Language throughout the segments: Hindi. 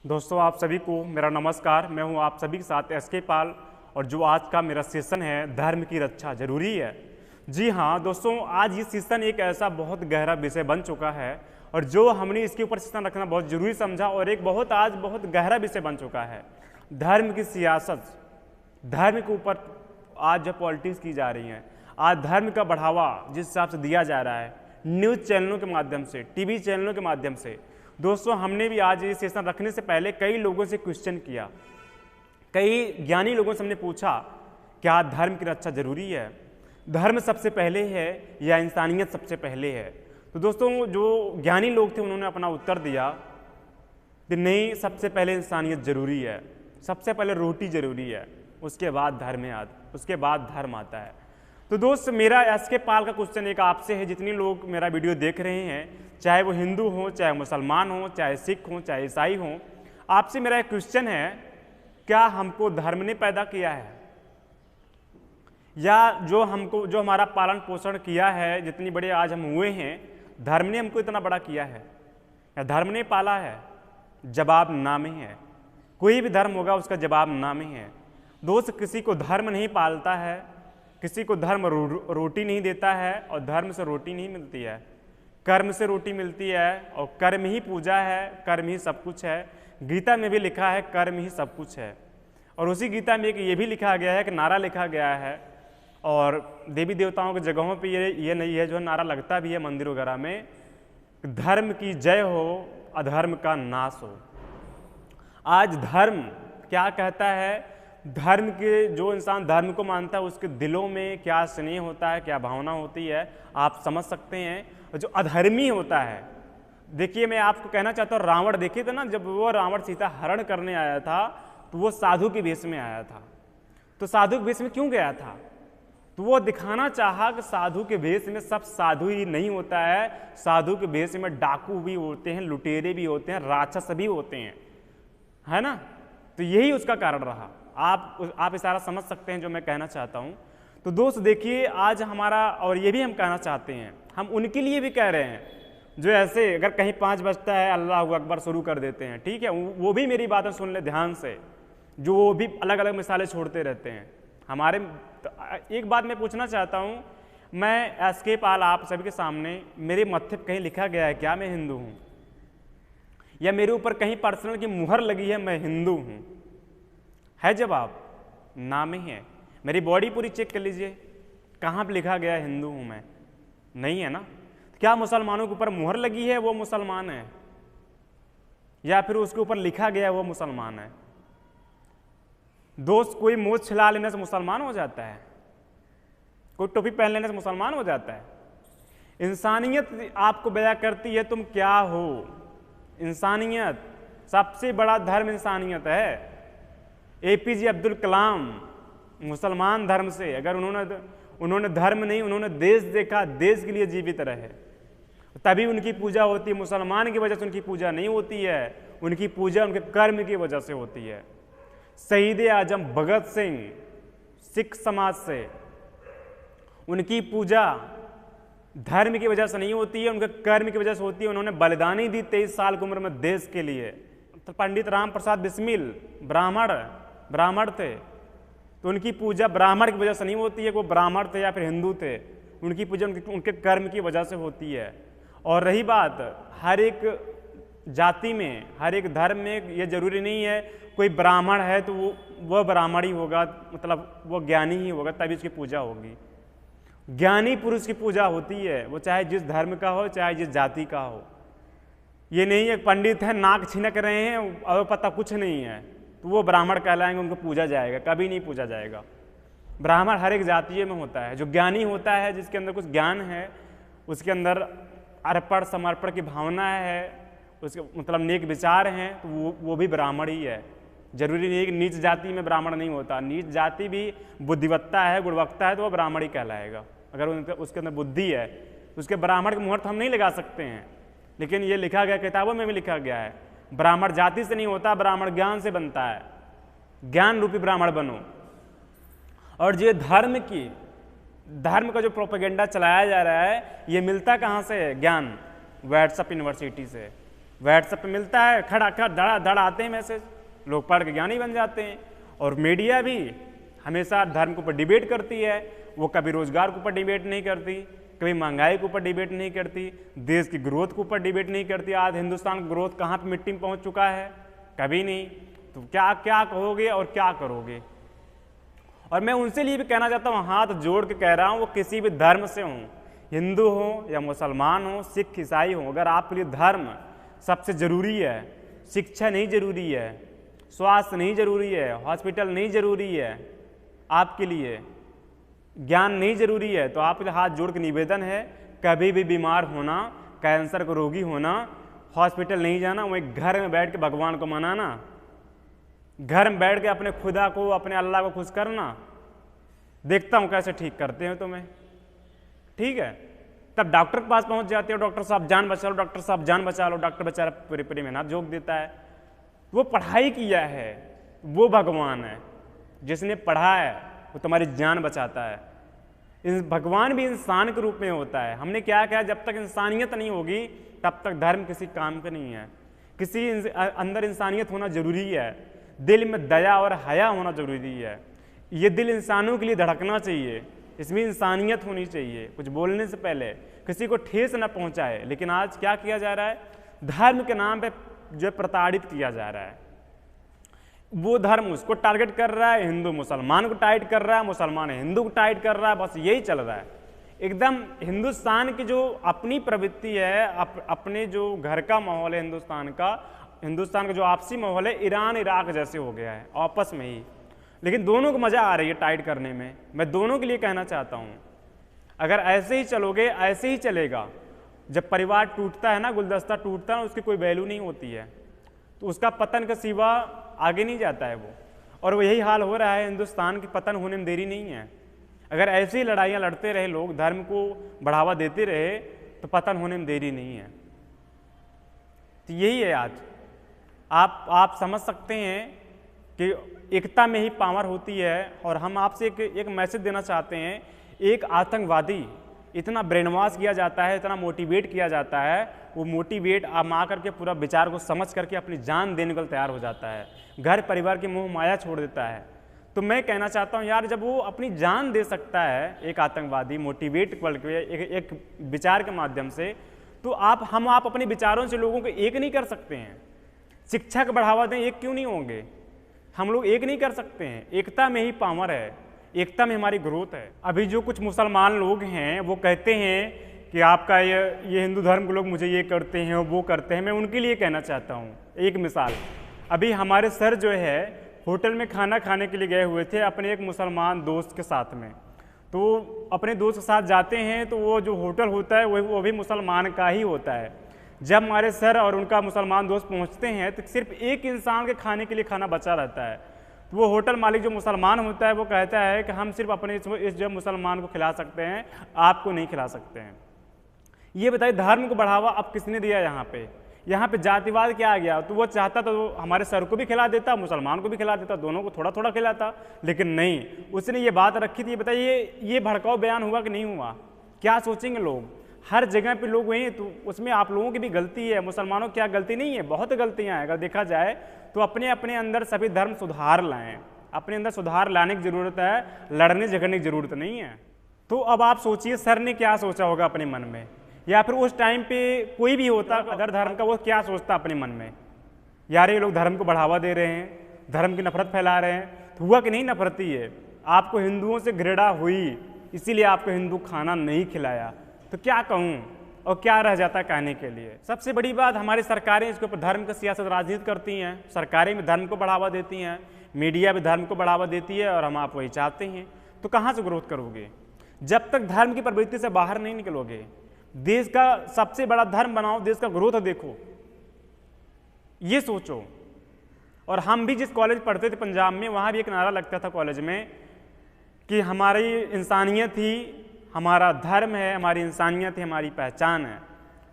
दोस्तों आप सभी को मेरा नमस्कार। मैं हूं आप सभी के साथ एस के पाल और जो आज का मेरा सेशन है धर्म की रक्षा जरूरी है। जी हाँ दोस्तों, आज ये सेशन एक ऐसा बहुत गहरा विषय बन चुका है और जो हमने इसके ऊपर सेशन रखना बहुत जरूरी समझा और एक आज बहुत गहरा विषय बन चुका है। धर्म की सियासत, धर्म के ऊपर आज जो पॉलिटिक्स की जा रही है, आज धर्म का बढ़ावा जिस हिसाब से दिया जा रहा है न्यूज़ चैनलों के माध्यम से, टीवी चैनलों के माध्यम से। दोस्तों हमने भी आज ये सेशन रखने से पहले कई लोगों से क्वेश्चन किया, कई ज्ञानी लोगों से हमने पूछा क्या धर्म की रक्षा जरूरी है, धर्म सबसे पहले है या इंसानियत सबसे पहले है। तो दोस्तों जो ज्ञानी लोग थे उन्होंने अपना उत्तर दिया कि नहीं, सबसे पहले इंसानियत जरूरी है, सबसे पहले रोटी जरूरी है, उसके बाद उसके बाद धर्म आता है। तो दोस्त मेरा एस के पाल का क्वेश्चन एक आपसे है, जितने लोग मेरा वीडियो देख रहे हैं, चाहे वो हिंदू हो, चाहे मुसलमान हो, चाहे सिख हो, चाहे ईसाई हो, आपसे मेरा एक क्वेश्चन है, क्या हमको धर्म ने पैदा किया है या जो हमारा पालन पोषण किया है, जितनी बड़े आज हम हुए हैं, धर्म ने हमको इतना बड़ा किया है या धर्म ने पाला है? जवाब ना में है। कोई भी धर्म होगा उसका जवाब ना में है। दोस्त किसी को धर्म नहीं पालता है, किसी को धर्म रोटी नहीं देता है और धर्म से रोटी नहीं मिलती है, कर्म से रोटी मिलती है और कर्म ही पूजा है, कर्म ही सब कुछ है। गीता में भी लिखा है कर्म ही सब कुछ है और उसी गीता में एक ये भी लिखा गया है कि नारा लिखा गया है और देवी देवताओं की जगहों पे ये नहीं है, जो नारा लगता भी है मंदिर वगैरह में, धर्म की जय हो अधर्म का नाश हो। आज धर्म क्या कहता है? धर्म के जो इंसान धर्म को मानता है उसके दिलों में क्या स्नेह होता है, क्या भावना होती है, आप समझ सकते हैं। और जो अधर्मी होता है, देखिए मैं आपको कहना चाहता हूँ, रावण देखिए था ना, जब वो रावण सीता हरण करने आया था तो वो साधु के वेश में आया था। तो साधु के वेश में क्यों गया था? तो वो दिखाना चाहा कि साधु के वेश में सब साधु ही नहीं होता है, साधु के वेश में डाकू भी होते हैं, लुटेरे भी होते हैं, राक्षस भी होते हैं, है ना। तो यही उसका कारण रहा। आप इशारा समझ सकते हैं जो मैं कहना चाहता हूं। तो दोस्त देखिए आज हमारा, और ये भी हम कहना चाहते हैं, हम उनके लिए भी कह रहे हैं जो ऐसे अगर कहीं 5 बजता है अल्लाह अकबर शुरू कर देते हैं, ठीक है, वो भी मेरी बातें सुन ले ध्यान से, जो वो भी अलग अलग मिसालें छोड़ते रहते हैं हमारे। तो एक बात मैं पूछना चाहता हूं, मैं एस के पाल आप सभी के सामने, मेरे मत्थे पर कहीं लिखा गया है क्या मैं हिंदू हूं, या मेरे ऊपर कहीं पर्सनल की मुहर लगी है मैं हिंदू हूं? है जवाब ना में है। मेरी बॉडी पूरी चेक कर लीजिए, कहाँ पे लिखा गया है हिंदू हूं मैं? नहीं है ना। क्या मुसलमानों के ऊपर मुहर लगी है वो मुसलमान है, या फिर उसके ऊपर लिखा गया है वो मुसलमान है? दोस्त कोई मूछ छिला लेने से मुसलमान हो जाता है? कोई टोपी पहन लेने से मुसलमान हो जाता है? इंसानियत आपको बयां करती है तुम क्या हो। इंसानियत, सबसे बड़ा धर्म इंसानियत है। APJ अब्दुल कलाम मुसलमान धर्म से, अगर उन्होंने धर्म नहीं, उन्होंने देश देखा, देश के लिए जीवित रहे, तभी उनकी पूजा होती है। मुसलमान की वजह से उनकी पूजा नहीं होती है, उनकी पूजा उनके कर्म की वजह से होती है। शहीद आजम भगत सिंह सिख समाज से, उनकी पूजा धर्म की वजह से नहीं होती है, उनके कर्म की वजह से होती है। उन्होंने बलिदानी दी 23 साल की उम्र में देश के लिए। तो पंडित राम प्रसाद बिस्मिल ब्राह्मण थे, तो उनकी पूजा ब्राह्मण की वजह से नहीं होती है, वो ब्राह्मण थे या फिर हिंदू थे, उनकी पूजा उनके कर्म की वजह से होती है। और रही बात हर एक जाति में, हर एक धर्म में, ये जरूरी नहीं है कोई ब्राह्मण है तो वो ब्राह्मण ही होगा, मतलब वो ज्ञानी ही होगा तभी उसकी पूजा होगी। ज्ञानी पुरुष की पूजा होती है, वो चाहे जिस धर्म का हो, चाहे जिस जाति का हो। ये नहीं है पंडित है नाक छिनक रहे हैं और पता कुछ नहीं है तो वो ब्राह्मण कहलाएंगे, उनको पूजा जाएगा, कभी नहीं पूजा जाएगा। ब्राह्मण हर एक जातीय में होता है। जो ज्ञानी होता है, जिसके अंदर कुछ ज्ञान है, उसके अंदर अर्पण समर्पण की भावना है, उसके मतलब नेक विचार हैं, तो वो भी ब्राह्मण ही है। जरूरी नहीं है कि नीच जाति में ब्राह्मण नहीं होता। नीच जाति भी बुद्धिवत्ता है, गुणवत्ता है, तो वो ब्राह्मण ही कहलाएगा। अगर उसके अंदर बुद्धि है तो उसके ब्राह्मण के मुहूर्त हम नहीं लगा सकते हैं, लेकिन ये लिखा गया, किताबों में भी लिखा गया है, ब्राह्मण जाति से नहीं होता, ब्राह्मण ज्ञान से बनता है। ज्ञान रूपी ब्राह्मण बनो। और ये धर्म का जो प्रोपेगेंडा चलाया जा रहा है, ये मिलता कहाँ से है? ज्ञान, व्हाट्सएप यूनिवर्सिटी से। व्हाट्सएप पे मिलता है, खड़ा धड़ा धड़ आते हैं मैसेज, लोग पढ़ के ज्ञानी बन जाते हैं। और मीडिया भी हमेशा धर्म के ऊपर डिबेट करती है, वो कभी रोजगार के ऊपर डिबेट नहीं करती, कभी महंगाई के ऊपर डिबेट नहीं करती, देश की ग्रोथ के ऊपर डिबेट नहीं करती। आज हिंदुस्तान का ग्रोथ कहाँ पे मिट्टी में पहुँच चुका है, कभी नहीं। तो क्या क्या कहोगे और क्या करोगे। और मैं उनसे लिए भी कहना चाहता हूँ, हाथ जोड़ के कह रहा हूँ, वो किसी भी धर्म से हों, हिंदू हो या मुसलमान हो, सिख ईसाई हो, अगर आपके लिए धर्म सबसे ज़रूरी है, शिक्षा नहीं ज़रूरी है, स्वास्थ्य नहीं ज़रूरी है, हॉस्पिटल नहीं ज़रूरी है, आपके लिए ज्ञान नहीं ज़रूरी है, तो आपके लिए हाथ जोड़ के निवेदन है, कभी भी बीमार होना, कैंसर का रोगी होना, हॉस्पिटल नहीं जाना, वहीं घर में बैठ के भगवान को मनाना, घर में बैठ के अपने खुदा को, अपने अल्लाह को खुश करना। देखता हूँ कैसे ठीक करते हैं तुम्हें, ठीक है। तब डॉक्टर के पास पहुँच जाते हो, डॉक्टर साहब जान बचा लो, डॉक्टर साहब जान बचा लो। डॉक्टर बेचारा पूरी पूरी मेहनत झोंक देता है, वो पढ़ाई किया है, वो भगवान है, जिसने पढ़ा है वो तुम्हारी जान बचाता है। भगवान भी इंसान के रूप में होता है। हमने क्या कहा, जब तक इंसानियत नहीं होगी तब तक धर्म किसी काम का नहीं है। किसी अंदर इंसानियत होना जरूरी है, दिल में दया और हया होना जरूरी है। ये दिल इंसानों के लिए धड़कना चाहिए, इसमें इंसानियत होनी चाहिए, कुछ बोलने से पहले किसी को ठेस न पहुंचाए। लेकिन आज क्या किया जा रहा है, धर्म के नाम पे जो प्रताड़ित किया जा रहा है। वो धर्म उसको टारगेट कर रहा है, हिंदू मुसलमान को टाइट कर रहा है, मुसलमान हिंदू को टाइट कर रहा है, बस यही चल रहा है। एकदम हिंदुस्तान की जो अपनी प्रवृत्ति है, अपने जो घर का माहौल है हिंदुस्तान का जो आपसी माहौल है, ईरान इराक जैसे हो गया है आपस में ही। लेकिन दोनों को मजा आ रही है टाइट करने में। मैं दोनों के लिए कहना चाहता हूँ, अगर ऐसे ही चलोगे, ऐसे ही चलेगा। जब परिवार टूटता है ना, गुलदस्ता टूटता है, उसकी कोई वैल्यू नहीं होती है, तो उसका पतन का सिवा आगे नहीं जाता है वो। और वो यही हाल हो रहा है, हिंदुस्तान की पतन होने में देरी नहीं है। अगर ऐसी ही लड़ाइयाँ लड़ते रहे लोग, धर्म को बढ़ावा देते रहे, तो पतन होने में देरी नहीं है। तो यही है आज। आप समझ सकते हैं कि एकता में ही पावर होती है। और हम आपसे एक मैसेज देना चाहते हैं, एक आतंकवादी इतना ब्रेन वॉश किया जाता है, इतना मोटिवेट किया जाता है, वो मोटिवेट आप आ करके पूरा विचार को समझ करके अपनी जान देने को तैयार हो जाता है, घर परिवार की मोह माया छोड़ देता है। तो मैं कहना चाहता हूँ यार, जब वो अपनी जान दे सकता है, एक आतंकवादी मोटिवेट करके एक विचार के माध्यम से, तो हम अपने विचारों से लोगों को एक नहीं कर सकते हैं। शिक्षा का बढ़ावा दें, एक क्यों नहीं होंगे, हम लोग एक नहीं कर सकते हैं। एकता में ही पावर है, एकता में हमारी ग्रोथ है। अभी जो कुछ मुसलमान लोग हैं वो कहते हैं कि आपका ये हिंदू धर्म के लोग मुझे ये करते हैं वो करते हैं। मैं उनके लिए कहना चाहता हूँ एक मिसाल। अभी हमारे सर जो है होटल में खाना खाने के लिए गए हुए थे अपने एक मुसलमान दोस्त के साथ में। तो अपने दोस्त के साथ जाते हैं तो वो जो होटल होता है वो भी मुसलमान का ही होता है। जब हमारे सर और उनका मुसलमान दोस्त पहुंचते हैं तो सिर्फ एक इंसान के खाने के लिए खाना बचा रहता है। तो वो होटल मालिक जो मुसलमान होता है वो कहता है कि हम सिर्फ अपने इस जो मुसलमान को खिला सकते हैं, आपको नहीं खिला सकते हैं। ये बताइए धर्म को बढ़ावा अब किसने दिया यहाँ पे? यहाँ पे जातिवाद क्या आ गया? तो वो चाहता तो हमारे सर को भी खिला देता, मुसलमान को भी खिला देता, दोनों को थोड़ा थोड़ा खिलाता, लेकिन नहीं, उसने ये बात रखी थी। बताइए ये भड़काऊ बयान हुआ कि नहीं हुआ? क्या सोचेंगे लोग? हर जगह पे लोग वही, तो उसमें आप लोगों की भी गलती है, मुसलमानों की क्या गलती नहीं है? बहुत गलतियां हैं। अगर देखा जाए तो अपने अपने अंदर सभी धर्म सुधार लाएं, अपने अंदर सुधार लाने की जरूरत है, लड़ने झगड़ने की जरूरत नहीं है। तो अब आप सोचिए सर ने क्या सोचा होगा अपने मन में, या फिर उस टाइम पे कोई भी होता अदर धर्म का, वो क्या सोचता अपने मन में, यार ये लोग धर्म को बढ़ावा दे रहे हैं, धर्म की नफरत फैला रहे हैं। तो हुआ कि नहीं नफरत ही है? आपको हिंदुओं से घृणा हुई, इसीलिए आपको हिंदू खाना नहीं खिलाया। तो क्या कहूँ और क्या रह जाता कहने के लिए? सबसे बड़ी बात, हमारी सरकारें इसके ऊपर धर्म की सियासत राजनीति करती हैं, सरकारें भी धर्म को बढ़ावा देती हैं, मीडिया भी धर्म को बढ़ावा देती है, और हम आप वही चाहते हैं। तो कहाँ से ग्रोथ करोगे जब तक धर्म की प्रवृत्ति से बाहर नहीं निकलोगे? देश का सबसे बड़ा धर्म बनाओ, देश का ग्रोथ देखो, ये सोचो। और हम भी जिस कॉलेज पढ़ते थे पंजाब में, वहाँ भी एक नारा लगता था कॉलेज में कि हमारी इंसानियत ही हमारा धर्म है, हमारी इंसानियत ही हमारी पहचान है।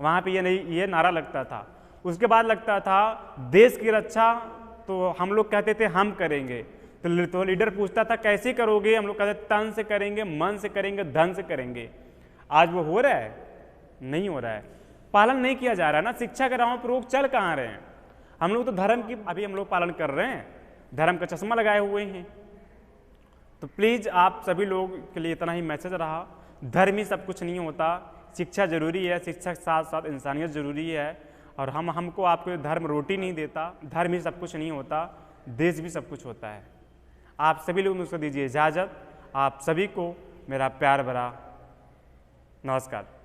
वहाँ पे ये नारा लगता था। उसके बाद लगता था देश की रक्षा, तो हम लोग कहते थे हम करेंगे। तो लीडर पूछता था कैसे करोगे? हम लोग कहते तन से करेंगे, मन से करेंगे, धन से करेंगे। आज वो हो रहा है? नहीं हो रहा है। पालन नहीं किया जा रहा है ना। शिक्षा के राहों पर लोग चल कहाँ रहे हैं? हम लोग तो धर्म की अभी हम लोग पालन कर रहे हैं, धर्म का चश्मा लगाए हुए हैं। तो प्लीज़ आप सभी लोग के लिए इतना ही मैसेज रहा, धर्म ही सब कुछ नहीं होता, शिक्षा जरूरी है, शिक्षा के साथ साथ इंसानियत जरूरी है। और हमको आपको धर्म रोटी नहीं देता, धर्म ही सब कुछ नहीं होता, देश भी सब कुछ होता है। आप सभी लोग मुझको दीजिए इजाज़त। आप सभी को मेरा प्यार भरा नमस्कार।